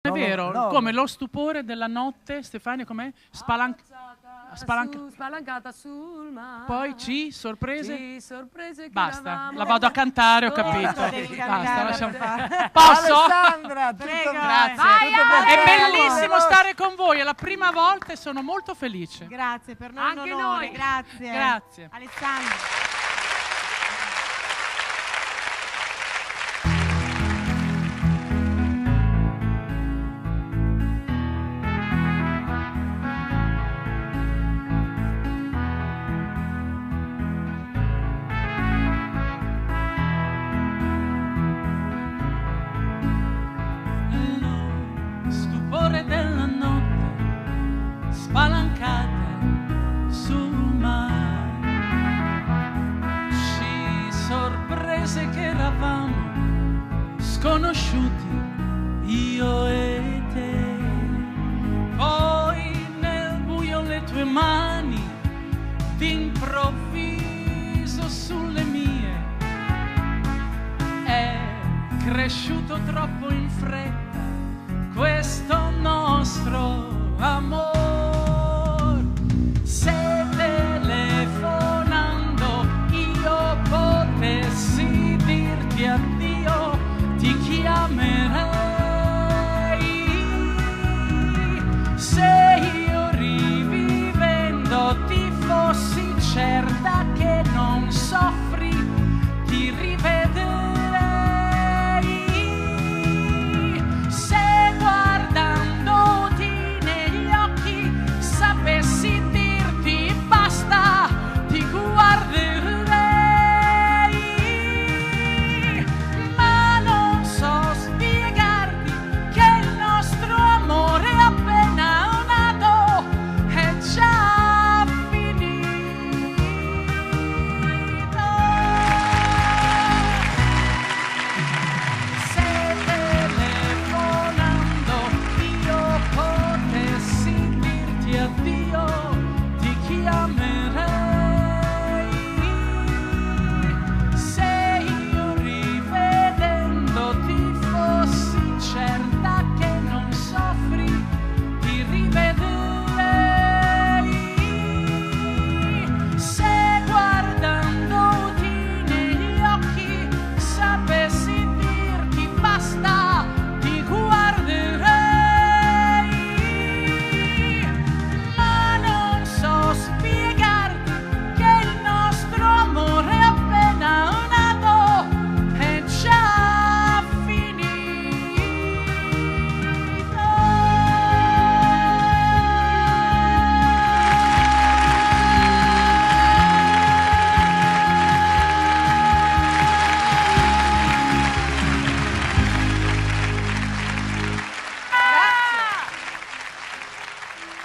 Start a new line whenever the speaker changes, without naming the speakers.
È vero, no. Come lo stupore della notte, Stefania, com'è?
Spalancata sul mare.
Poi sorprese?
Sì, sorprese che
basta,
eravamo.
la vado a cantare, ho capito. Basta, lasciamo... Posso?
Alessandra, prego.
Grazie.
Vai,
È bellissimo stare con voi, è la prima volta e sono molto felice.
Grazie, per noi
Anche
è un onore.
noi.
Grazie.
Grazie.
Alessandra.
Della notte spalancata sul mare, ci sorprese che eravamo sconosciuti io e te, poi nel buio le tue mani d'improvviso sulle mie, è cresciuto troppo in fretta